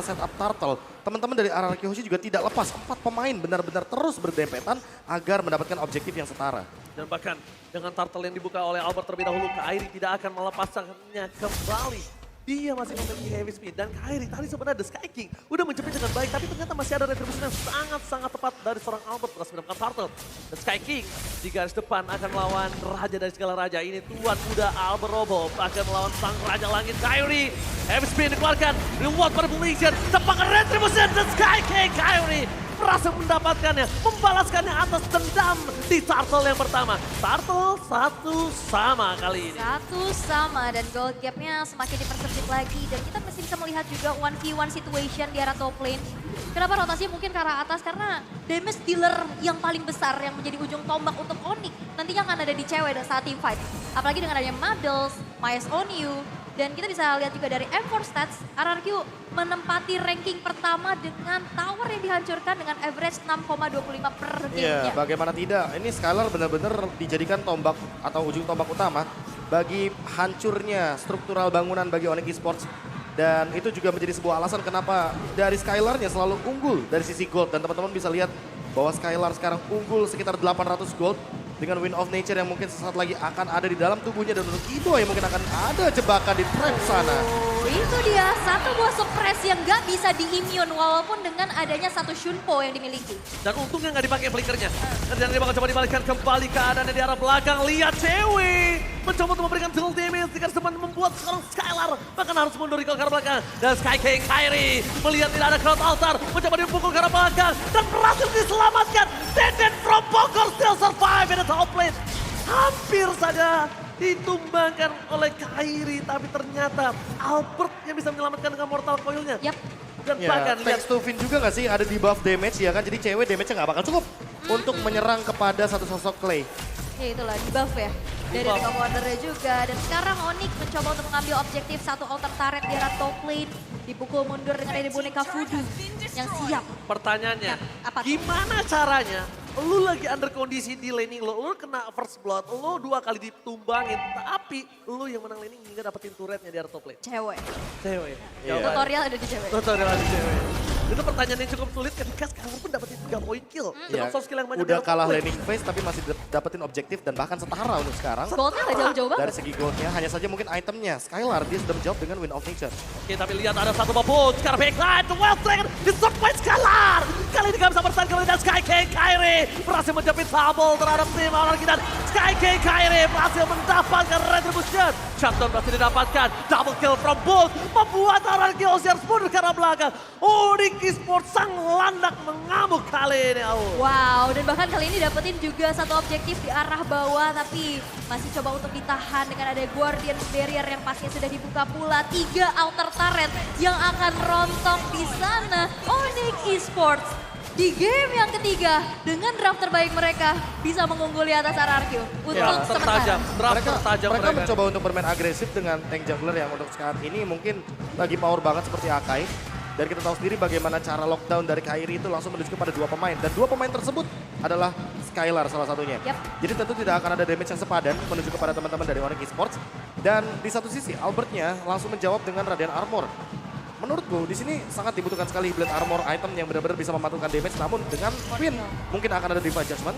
setup Turtle, teman-teman dari RRQ Hoshi juga tidak lepas. 4 pemain benar-benar terus berdempetan agar mendapatkan objektif yang setara. Dan bahkan dengan Turtle yang dibuka oleh Albert terlebih dahulu, Kairi tidak akan melepaskannya kembali. Dia masih memiliki heavy speed dan Kairi tadi sebenarnya The Sky King udah menjepit dengan baik, tapi ternyata masih ada retribusi yang sangat-sangat tepat dari seorang Albert berhasil mendapatkan Turtle. The Sky King di garis depan akan melawan raja dari segala raja. Ini tuan muda Albert Robo akan melawan sang raja langit Kairi. Heavy speed dikeluarkan, reward pada Bullition, tepakan retribusi The Sky King. Kairi berhasil mendapatkannya, membalaskannya atas dendam di Turtle yang pertama. Turtle 1-1 kali ini. 1-1 dan gold gapnya semakin dipersempit lagi. Dan kita masih bisa melihat juga 1v1 situation di arah top lane. Kenapa rotasinya mungkin ke arah atas? Karena damage dealer yang paling besar yang menjadi ujung tombak untuk Onyx nantinya akan ada di cewek saat team fight. Apalagi dengan adanya Mabels, Myers Onyu. Dan kita bisa lihat juga dari M4 Stats, RRQ menempati ranking pertama dengan tower yang dihancurkan dengan average 6,25 per game-nya. Iya, bagaimana tidak. Ini Skylar benar-benar dijadikan tombak atau ujung tombak utama bagi hancurnya struktural bangunan bagi Onyx Esports. Dan itu juga menjadi sebuah alasan kenapa dari Skylarnya selalu unggul dari sisi gold. Dan teman-teman bisa lihat bahwa Skylar sekarang unggul sekitar 800 gold. Dengan Wind of Nature yang mungkin sesaat lagi akan ada di dalam tubuhnya. Dan untuk Ido yang mungkin akan ada jebakan di trap sana. Itu dia, satu buah suppress yang gak bisa di-immune walaupun dengan adanya satu Shunpo yang dimiliki. Dan untungnya nggak dipakai flickernya. Dan dia bakal coba dibalikkan kembali keadaannya di arah belakang. Lihat cewek mencoba untuk memberikan dual damage jika sempat membuat seorang Skylar bahkan harus mundur ke arah belakang. Dan Sky King Kairi melihat tidak ada crowd altar, mencoba dipukul ke arah belakang dan berhasil diselamatkan. Deden from Bogor still survive in the top lane. Hampir saja ditumbangkan oleh Kairi, tapi ternyata Albert yang bisa menyelamatkan dengan mortal coil-nya. Yap. Dan Ya, bahkan lihat thanks to Finn juga gak sih ada di buff damage ya kan. Jadi cewek damage-nya gak bakal cukup untuk menyerang kepada satu sosok Clay. Ya itulah, di buff ya. Dari Di-buff. Ring of Wonder-nya juga. Dan sekarang Onyx mencoba untuk mengambil objektif satu altar turret di arah top lane. Dipukul mundur dengan dari boneka voodoo yang siap. pertanyaannya, Ya, apa tuh? gimana caranya lu lagi under kondisi di laning lu kena first blood, lu 2 kali ditumbangin, tapi lu yang menang laning hingga dapetin turretnya di area top lane. Cewek. Cewek. Iya. Tutorial ada di cewek. Tutorial di cewek. Itu pertanyaan yang cukup sulit ketika sekarang pun dapetin 3 poin kill. Dengan Ya, soft skill yang banyak. udah di area kalah top lane. laning phase tapi masih dapetin objektif dan bahkan setara untuk sekarang. Goldnya gak jauh-jauh banget. Dari segi goldnya hanya saja mungkin itemnya. Skylar dia sudah menjawab dengan Wind of Nature. Oke, tapi lihat ada satu babut. Sekarang backline, The Wild Dragon di shot point Skylar. Kali ini gak bisa bertahan kembali dan Sky King Kairi berhasil menjepit Fable terhadap tim lawan kita. Sky King Kairi berhasil mendapatkan retribution. Shutdown berhasil didapatkan. Double kill from both. Membuat orang Hoshi harus mundur ke arah belakang. Onyx Esports sang landak mengamuk kali ini. Wow, dan bahkan kali ini dapetin juga satu objektif di arah bawah, tapi masih coba untuk ditahan dengan ada Guardian Barrier yang pastinya sudah dibuka pula. 3 outer turret yang akan rontok di sana. Onyx Esports di game yang ketiga dengan draft terbaik mereka bisa mengungguli atas RRQ untuk Ya, tertajam. sementara. Draft Mereka, tertajam mereka mencoba untuk bermain agresif dengan tank jungler yang untuk saat ini mungkin lagi power banget seperti Akai. Dan kita tahu sendiri bagaimana cara lockdown dari Kairi itu langsung menuju kepada 2 pemain. Dan 2 pemain tersebut adalah Skylar salah satunya. Yap. Jadi tentu tidak akan ada damage yang sepadan menuju kepada teman-teman dari Onyx Esports. Dan di satu sisi Albertnya langsung menjawab dengan Radiant Armor. Menurutku di sini sangat dibutuhkan sekali Blade Armor item yang benar-benar bisa memantulkan damage. Namun dengan Queen mungkin akan ada Divine Judgment.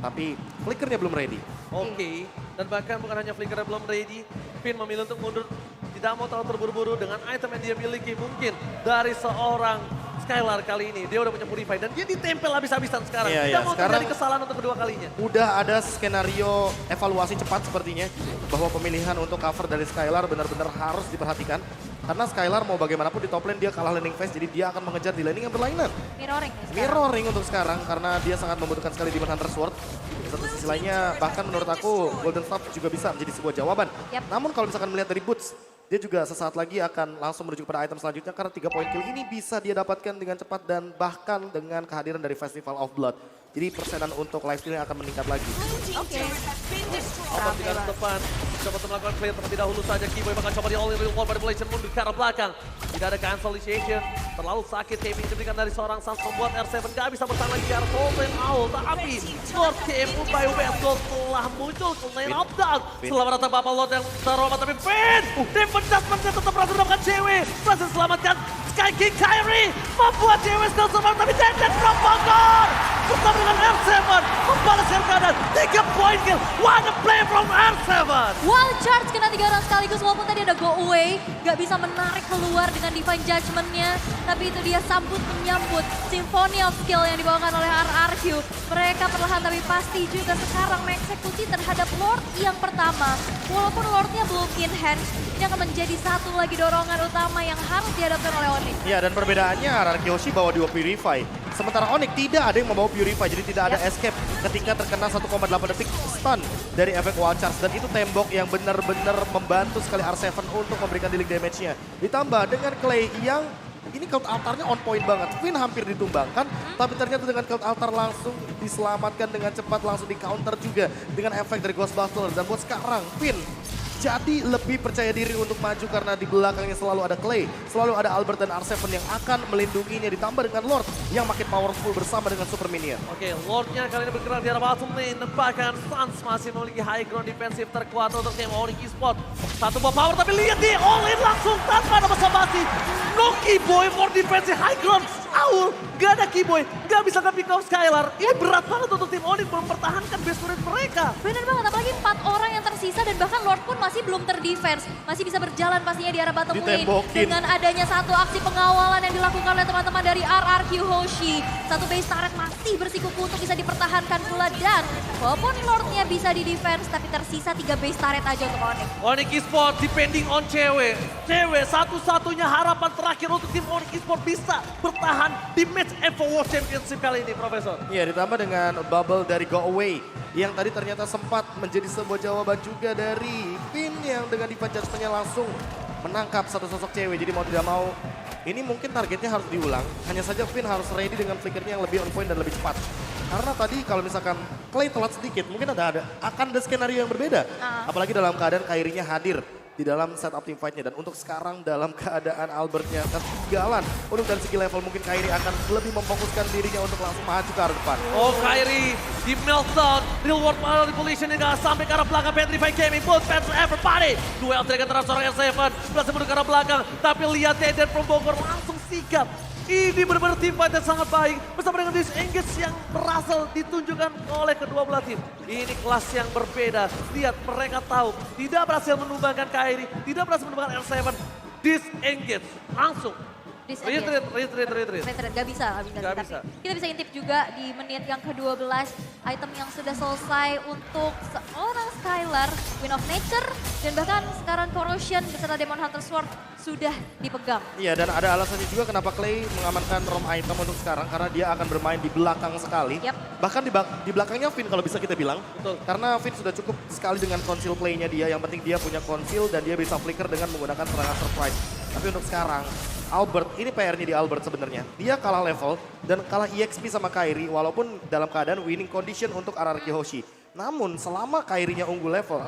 Tapi flickernya belum ready. Oke, dan bahkan bukan hanya flicker yang belum ready, Finn memilih untuk mundur, tidak mau terlalu terburu-buru dengan item yang dia miliki. Mungkin dari seorang Skylar kali ini, dia udah punya Purify dan dia ditempel habis-habisan sekarang. Iya, Tidak iya, mau sekarang- terjadi kesalahan untuk kedua kalinya. Udah ada skenario evaluasi cepat sepertinya bahwa pemilihan untuk cover dari Skylar benar-benar harus diperhatikan. Karena Skylar mau bagaimanapun di top lane dia kalah laning phase, jadi dia akan mengejar di laning yang berlainan. Mirroring ya sekarang. Mirroring untuk sekarang karena dia sangat membutuhkan sekali Demon Hunter Sword. Di satu sisi lainnya bahkan menurut aku Golden Staff juga bisa menjadi sebuah jawaban. Yap. Namun kalau misalkan melihat dari Boots, dia juga sesaat lagi akan langsung menuju kepada item selanjutnya karena 3 poin kill ini bisa dia dapatkan dengan cepat dan bahkan dengan kehadiran dari Festival of Blood. Jadi persenan untuk lifesteal yang akan meningkat lagi. Oke. Albert di garis depan, mencoba untuk melakukan clear terlebih dahulu saja. Keyboy bakal coba di all-in real world manipulation mundur ke arah belakang. Tidak ada cancel initiation. Terlalu sakit KB diberikan dari seorang Sans membuat R7 gak bisa bertahan lagi di arah top lane Owl. Tapi Lord KM by UBS Gold telah muncul ke lane up down. Selamat datang Bapak Lord yang terhormat tapi Finn! Defense judgment-nya tetap berhasil mendapatkan cewek. Berhasil selamatkan Sky King Kyrie. Membuat cewek still survive tapi Dead from Bogor. Bersama dengan R7 membalaskan keadaan 3 point kill. What a play from R7. Wild charge kena 3 orang sekaligus walaupun tadi ada go away. Gak bisa menarik keluar dengan divine judgment-nya. Tapi itu dia sambut menyambut symphony of skill yang dibawakan oleh RRQ. Mereka perlahan tapi pasti juga sekarang mengeksekusi terhadap Lord yang pertama. Walaupun Lord-nya belum in hand, ini akan menjadi satu lagi dorongan utama yang harus dihadapkan oleh Onyx. Ya, dan perbedaannya RRQ Hoshi bawa 2 Purify. Sementara Onyx tidak ada yang membawa Purify, jadi tidak ada escape ketika terkena 1,8 detik stun dari efek Wild Charge. Dan itu tembok yang benar-benar membantu sekali R7 untuk memberikan dealing damage-nya. Ditambah dengan Clay yang ini cloud altarnya on point banget. Finn hampir ditumbangkan, tapi ternyata dengan cloud altar langsung diselamatkan dengan cepat, langsung di counter juga dengan efek dari Ghostbuster. Dan buat sekarang Finn jadi lebih percaya diri untuk maju karena di belakangnya selalu ada Clay, selalu ada Albert dan R7 yang akan melindunginya, ditambah dengan Lord yang makin powerful bersama dengan Super Minion. Oke, Lordnya kali ini bergerak di arah bottom lane. Bahkan Sans masih memiliki high ground defensif terkuat untuk tim Onyx Esports. Satu buah power tapi lihat di all in langsung tanpa ada basa-basi. No Keyboy for defensive high ground. Owl, gak ada Keyboy, gak bisa nge-pick off Skylar. Ini berat banget untuk tim Onyx mempertahankan base turret mereka. Benar banget, apalagi 4 orang yang tersisa dan bahkan Lord pun masih belum terdefense. Masih bisa berjalan pastinya di arah bottom lane. Ditembokin. Dengan adanya satu aksi pengawalan yang dilakukan oleh teman-teman dari RRQ Hoshi. Satu base turret masih bersikuku untuk bisa dipertahankan pula. Dan walaupun Lordnya bisa di-defense, tapi tersisa 3 base turret aja untuk Onyx. Onyx Esports depending on cewek. Cewek satu-satunya harapan terakhir untuk tim Onyx Esports bisa bertahan di match Evo World Championship kali ini, Profesor. Iya, ditambah dengan bubble dari Go Away yang tadi ternyata sempat menjadi sebuah jawaban juga dari Finn yang dengan defense judgment-nya langsung menangkap satu sosok cewek. Jadi mau tidak mau ini mungkin targetnya harus diulang. Hanya saja Finn harus ready dengan flickernya yang lebih on point dan lebih cepat. Karena tadi kalau misalkan Clay telat sedikit mungkin akan ada skenario yang berbeda. Apalagi dalam keadaan Kyrie-nya hadir di dalam setup team fight-nya. Dan untuk sekarang dalam keadaan Albertnya ketinggalan untuk dari segi level mungkin Kyrie akan lebih memfokuskan dirinya untuk langsung maju ke arah depan. Oh, Kyrie di meltdown, real world manipulation yang sampai ke arah belakang. Petrify Gaming, both fans everybody. Duel trik antara seorang R7, berhasil menuju ke arah belakang. Tapi lihat Dead from Bogor langsung sigap. Ini benar-benar tim fight yang sangat baik. Bersama dengan disengage yang berhasil ditunjukkan oleh kedua belah tim. Ini kelas yang berbeda. Lihat mereka tahu tidak berhasil menumbangkan Kyrie, tidak berhasil menumbangkan R7. Disengage langsung. Retreat. Gak bisa. Gak bisa. Tapi kita bisa intip juga di menit yang ke-12. Item yang sudah selesai untuk seorang Skylar, Wind of Nature. Dan bahkan sekarang Corrosion beserta Demon Hunter Sword sudah dipegang. Iya, dan ada alasannya juga kenapa Clay mengamankan ROM item untuk sekarang. Karena dia akan bermain di belakang sekali. Yep. Bahkan di belakangnya Finn kalau bisa kita bilang. Betul. Karena Finn sudah cukup sekali dengan conceal play-nya dia. Yang penting dia punya conceal dan dia bisa flicker dengan menggunakan serangan surprise. Tapi untuk sekarang, Albert, ini PR-nya di Albert sebenarnya. Dia kalah level dan kalah EXP sama Kyrie walaupun dalam keadaan winning condition untuk RRQ Hoshi. Namun selama Kyrie-nya unggul level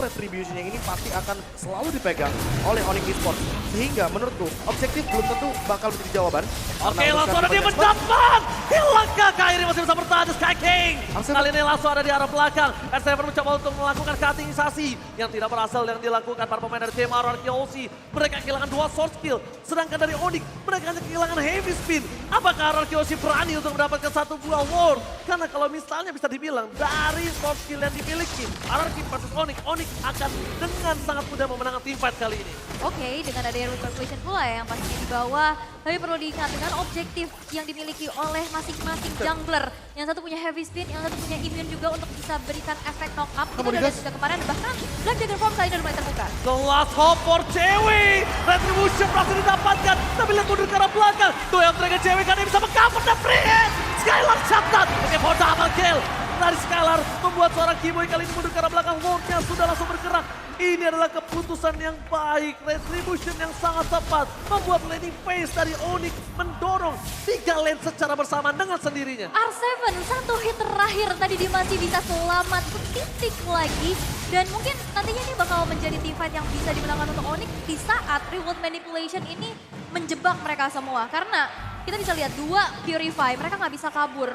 retribution-nya ini pasti akan selalu dipegang oleh Onyx Esports. Sehingga menurutku objektif belum tentu bakal menjadi jawaban. Oke, langsung ada dia mendapat. Hilangkah Kyrie masih bisa bertahan Sky King. Kali ini langsung ada di arah belakang. R7 mencoba untuk melakukan cuttingisasi yang tidak berhasil yang dilakukan para pemain dari tim RRQ Hoshi. Mereka kehilangan 2 sword skill. Sedangkan dari Onyx mereka hanya kehilangan heavy spin. Apakah RRQ Hoshi berani untuk mendapatkan satu buah ward? Karena kalau misalnya bisa dibilang dari sword skill yang dimiliki RRQ versus Onyx akan dengan sangat mudah memenangkan team fight kali ini. Oke, dengan adanya root calculation pula yang pastinya di bawah. Tapi perlu diingat dengan objektif yang dimiliki oleh masing-masing jungler. Yang satu punya heavy spin, yang satu punya immune juga untuk bisa berikan efek knock up. Kita udah lihat juga kemarin, bahkan Black Dragon Form kali ini udah mulai terbuka. The last hope for cewek. Retribution berhasil didapatkan. Tapi lihat mundur ke arah belakang. Duel Dragon cewek kan bisa meng-cover the free hit. Skylar shutdown. Oke, for double kill. Dari Skylar membuat seorang Keyboy kali ini mundur ke arah belakang. Lordnya sudah langsung bergerak. Ini adalah keputusan yang baik. Retribution yang sangat tepat. Membuat laning phase dari Onyx mendorong 3 lane secara bersamaan dengan sendirinya. R7 satu hit terakhir tadi dia masih bisa selamat setitik lagi. Dan mungkin nantinya ini bakal menjadi teamfight yang bisa dimenangkan untuk Onyx di saat reward manipulation ini menjebak mereka semua. Karena kita bisa lihat 2 Purify, mereka nggak bisa kabur.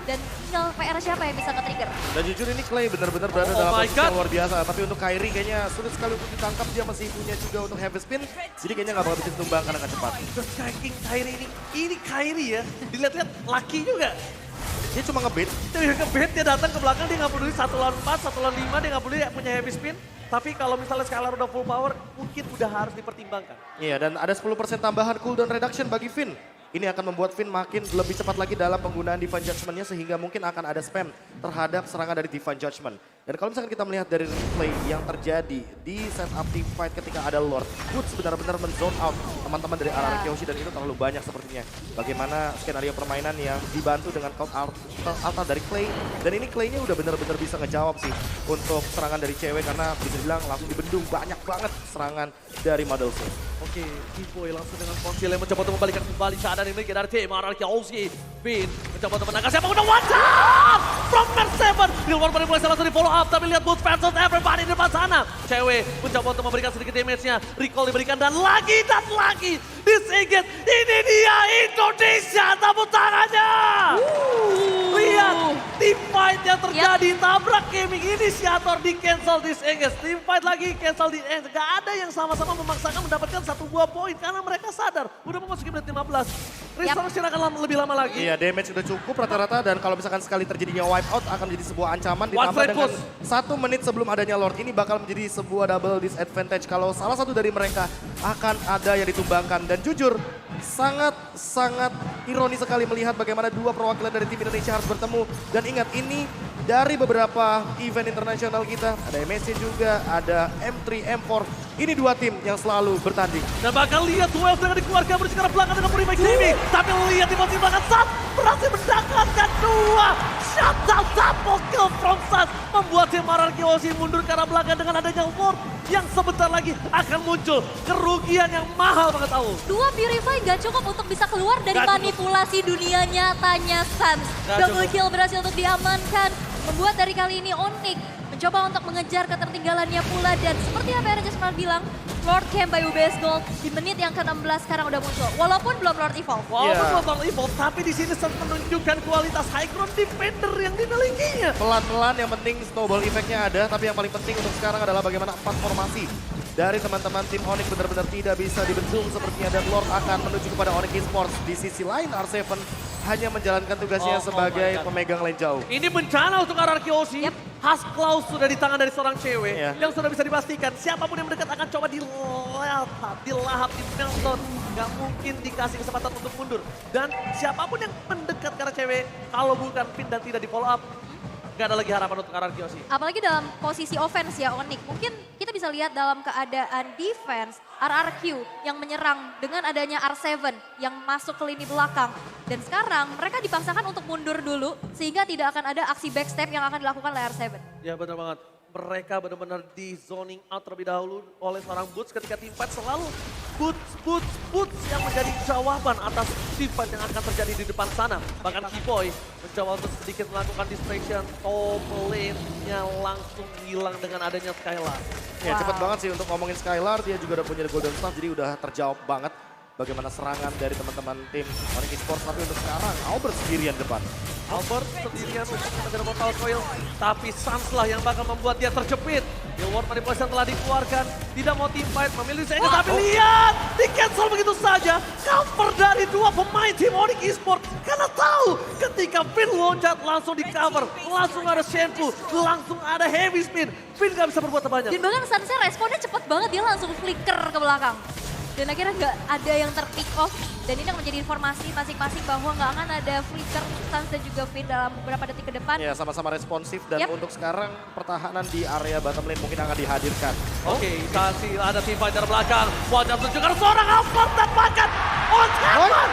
Dan tinggal PR siapa yang bisa nge-trigger. Dan jujur ini Clay benar-benar berada Oh dalam my posisi God. yang luar biasa. Tapi untuk Kairi kayaknya sulit sekali untuk ditangkap. Dia masih punya juga untuk heavy spin. Jadi kayaknya nggak bakal bisa ditumbangkan dengan cepat. The King Kairi ini Kairi ya. Dilihat-lihat laki juga. Dia cuma ngebait. Dia ngebet, dia datang ke belakang, dia nggak peduli 1 lawan 4, 1 lawan 5, dia nggak peduli punya heavy spin. Tapi kalau misalnya Skylar udah full power, mungkin udah harus dipertimbangkan. Iya, dan ada 10% tambahan cooldown reduction bagi Finn. Ini akan membuat Finn makin lebih cepat lagi dalam penggunaan Divine Judgment-nya sehingga mungkin akan ada spam terhadap serangan dari Divine Judgment. Dan kalau misalkan kita melihat dari replay yang terjadi di setup team fight ketika ada Lord, Woods benar-benar men-zone out teman-teman dari arah Kyoshi dan itu terlalu banyak sepertinya. Bagaimana skenario permainan yang dibantu dengan count alta dari Clay. Dan ini Clay-nya udah benar-benar bisa ngejawab sih untuk serangan dari cewek karena bisa dibilang langsung dibendung banyak banget serangan dari Model Soul. Oke, Keyboy langsung dengan konsil yang mencoba untuk membalikan kembali keadaan ini dari tim RRQ Aussie. Finn mencoba untuk menangkap siapa udah one shot from Mer7. Di luar manipulasi langsung di follow up, tapi lihat Boots versus everybody di depan sana. Cewek mencoba untuk memberikan sedikit damage-nya, recall diberikan dan lagi disengage. Ini dia Indonesia, tepuk tangannya. Lihat, team fight yang terjadi, tabrak gaming inisiator di cancel disengage. Team fight lagi cancel di gak ada yang sama-sama memaksakan mendapatkan 1 buah poin karena mereka sadar udah memasuki menit 15. Restoration akan lebih lama lagi. Iya, damage sudah cukup rata-rata dan kalau misalkan sekali terjadinya wipe out akan menjadi sebuah ancaman One ditambah side dengan push. 1 menit sebelum adanya Lord. Ini bakal menjadi sebuah double disadvantage kalau salah satu dari mereka akan ada yang ditumbangkan. Dan jujur, sangat ironis sekali melihat bagaimana 2 perwakilan dari tim Indonesia harus bertemu. Dan ingat, ini dari beberapa event internasional kita, ada MSC juga, ada M3, M4. Ini 2 tim yang selalu bertanding. Dan bakal lihat 12 dengan dikeluarkan menuju ke arah belakang dengan Purify Gaming. Tapi lihat di posisi belakang Sat berhasil mendapatkan 2 shutdown double kill from Sat. Membuat tim RRQ Aussie mundur ke arah belakang dengan adanya Lord yang sebentar lagi akan muncul. Kerugian yang mahal banget tahu. 2 Purify gak cukup untuk bisa keluar dari Gak cukup. manipulasi dunia nyatanya Suns. Gak Double cukup. kill berhasil untuk diamankan. Membuat dari kali ini Onyx mencoba untuk mengejar ketertinggalannya pula. Dan seperti apa yang Raja Smart bilang, Lord Camp by UBS Gold di menit yang ke-16 sekarang udah muncul. Walaupun belum Lord Evolve. Walaupun Iya. belum Bang Evolve, tapi di sini Sat menunjukkan kualitas high ground defender yang dimilikinya. Pelan-pelan yang penting snowball effect-nya ada, tapi yang paling penting untuk sekarang adalah bagaimana 4 formasi dari teman-teman tim Onyx benar-benar tidak bisa dibendung sepertinya dan Lord akan menuju kepada Onyx Esports. Di sisi lain R7 hanya menjalankan tugasnya Oh sebagai my God. pemegang lane jauh. Ini bencana untuk RRQ Aussie. Yep. Has Klaus sudah di tangan dari seorang cewek Iya. yang sudah bisa dipastikan siapapun yang mendekat akan coba dilahap, di meltdown. Gak mungkin dikasih kesempatan untuk mundur. Dan siapapun yang mendekat ke arah cewek, kalau bukan Finn dan tidak di follow up, gak ada lagi harapan untuk RRQ Aussie. Apalagi dalam posisi offense ya Onyx. Mungkin kita bisa lihat dalam keadaan defense RRQ yang menyerang dengan adanya R7 yang masuk ke lini belakang. Dan sekarang mereka dipaksakan untuk mundur dulu sehingga tidak akan ada aksi backstep yang akan dilakukan oleh R7. Ya benar banget. Mereka benar-benar di zoning out terlebih dahulu oleh seorang Boots ketika tim fight selalu Boots yang menjadi jawaban atas tim fight yang akan terjadi di depan sana. Bahkan Keyboy mencoba untuk sedikit melakukan distraction, top lane-nya langsung hilang dengan adanya Skylar. Ya, Wow. cepet banget sih untuk ngomongin Skylar, dia juga udah punya Golden Staff jadi udah terjawab banget bagaimana serangan dari teman-teman tim Onyx Esports. Tapi untuk sekarang Albert sendirian depan. Albert sendirian untuk mengejar Mortal Coil, tapi Suns lah yang bakal membuat dia terjepit. The World Manipulation telah dikeluarkan, tidak mau team fight, memilih Sega, tapi lihat, di cancel begitu saja. Cover dari 2 pemain tim Onyx Esports, karena tahu ketika Finn loncat langsung di cover, langsung ada Shenfu, langsung ada heavy spin. Finn gak bisa berbuat banyak. Dan bahkan Sunsnya responnya cepat banget, dia langsung flicker ke belakang. Dan akhirnya nggak ada yang ter-pick off. Dan ini yang menjadi informasi masing-masing bahwa nggak akan ada flicker Suns dan juga Finn dalam beberapa detik ke depan. Ya, sama-sama responsif dan Yep. untuk sekarang pertahanan di area bottom lane mungkin akan dihadirkan. Oke, kasih ada tim fight dari belakang. Wajah menunjukkan seorang Albert dan bahkan on heaven.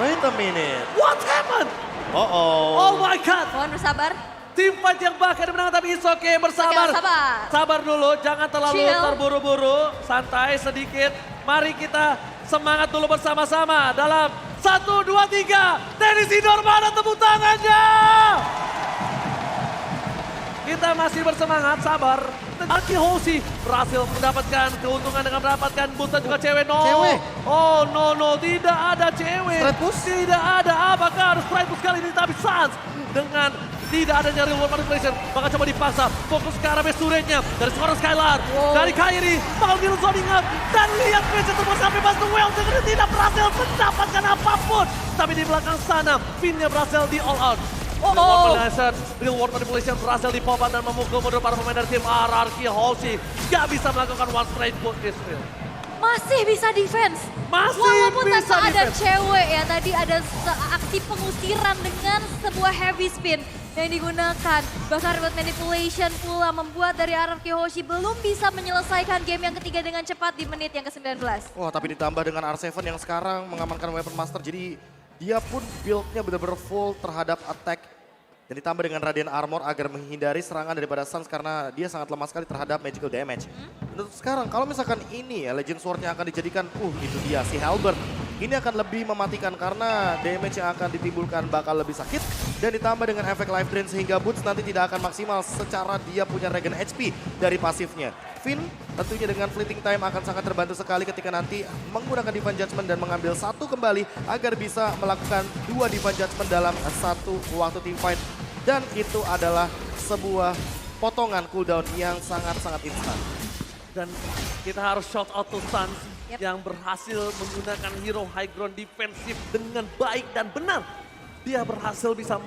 Wait a minute. What happened? Oh my God. Mohon bersabar. Team fight yang bahkan dimenangkan tapi it's okay, bersabar. Oke, sabar. Sabar dulu, jangan terlalu Chill. terburu-buru, santai sedikit. Mari kita semangat dulu bersama-sama dalam 1, 2, 3. Tenis indoor, mana tepuk tangannya? Kita masih bersemangat, sabar. Arki Hoshi berhasil mendapatkan keuntungan dengan mendapatkan boost dan juga cewek. No. Cewek? Oh no, tidak ada cewek. Straight push? Tidak ada, apakah ada straight push kali ini? Tapi Sans dengan tidak adanya real world manipulation, maka coba dipaksa fokus ke arah base turretnya dari seorang Skylar, dari Kairi, bakal di zoning up, dan lihat Vincent terus sampai pas the well, dengan tidak berhasil mendapatkan apapun. Tapi di belakang sana, Finnya berhasil di all out. Real world manipulation berhasil dipopan dan memukul mundur para pemain dari tim RRQ. Hoshi gak bisa melakukan one straight push Israel. Masih bisa defense. Masih Walaupun bisa tanpa ada defense. cewek ya, tadi ada aksi pengusiran dengan sebuah heavy spin yang digunakan. Bahkan remote manipulation pula membuat dari RRQ Hoshi belum bisa menyelesaikan game yang ketiga dengan cepat di menit yang ke-19. Wah, tapi ditambah dengan R7 yang sekarang mengamankan Weapon Master, jadi dia pun build-nya benar-benar full terhadap attack. Dan ditambah dengan Radiant Armor agar menghindari serangan daripada Sans karena dia sangat lemah sekali terhadap magical damage. Untuk sekarang, kalau misalkan ini ya Legend Sword-nya akan dijadikan, itu dia si Halberd. Ini akan lebih mematikan karena damage yang akan ditimbulkan bakal lebih sakit. Dan ditambah dengan efek life drain sehingga Boots nanti tidak akan maksimal secara dia punya regen HP dari pasifnya. Finn tentunya dengan fleeting time akan sangat terbantu sekali ketika nanti menggunakan Divine Judgment dan mengambil satu kembali agar bisa melakukan 2 Divine Judgment dalam satu waktu team fight. Dan itu adalah sebuah potongan cooldown yang sangat-sangat instan. Dan kita harus shout out to Sans Yep. yang berhasil menggunakan hero high ground defensif dengan baik dan benar. Dia berhasil bisa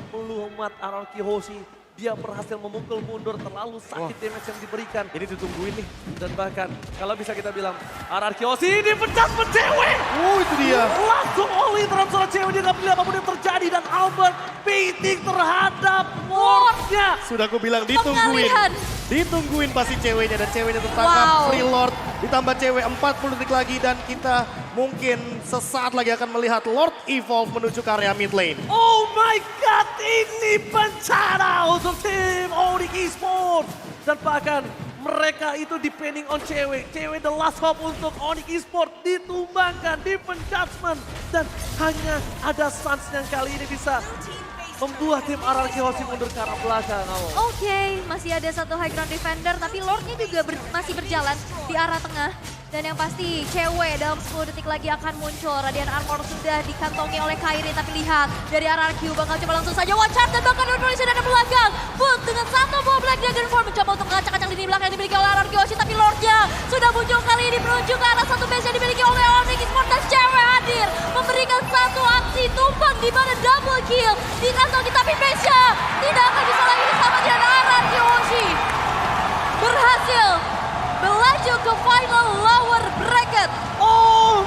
melumat RRQ Hoshi. Dia berhasil memukul mundur terlalu sakit damage yang diberikan. Ini ditungguin nih. Dan bahkan kalau bisa kita bilang RRQ Hoshi ini pecat cewek. Itu dia. Langsung all in terhadap seorang cewek. Dia gak pilih apapun yang terjadi. Dan Albert baiting terhadap Lordnya. Sudah aku bilang ditungguin. Pengalihan. Ditungguin pasti ceweknya dan ceweknya tertangkap. Wow. Free Lord ditambah cewek 40 detik lagi dan kita mungkin sesaat lagi akan melihat Lord Evolve menuju ke area mid lane. Oh my God, ini bencana untuk tim Onyx Esports. Dan bahkan mereka itu depending on cewek. Cewek the last hope untuk Onyx Esports ditumbangkan, Divine Judgment. Dan hanya ada Sans yang kali ini bisa membuat tim RRQ Hoshi mundur ke arah belakang. Oke, masih ada satu high ground defender, tapi Lordnya juga masih berjalan di arah tengah. Dan yang pasti cewek dalam 10 detik lagi akan muncul. Radiant Armor sudah dikantongi oleh Kairi, tapi lihat dari RRQ bakal coba langsung saja one shot dan bahkan Revolution ada belakang. Boot dengan satu buah Black Dragon Form mencoba untuk mengacak-acak lini belakang yang dimiliki oleh RRQ Hoshi, tapi Lordnya sudah muncul kali ini menuju ke arah satu base yang dimiliki oleh Onyx Esports dan cewek hadir memberikan satu aksi tumbang di mana double kill dikantongi, tapi base-nya tidak akan bisa lagi bersama dengan RRQ Hoshi. Berhasil melaju ke final lower bracket. Oh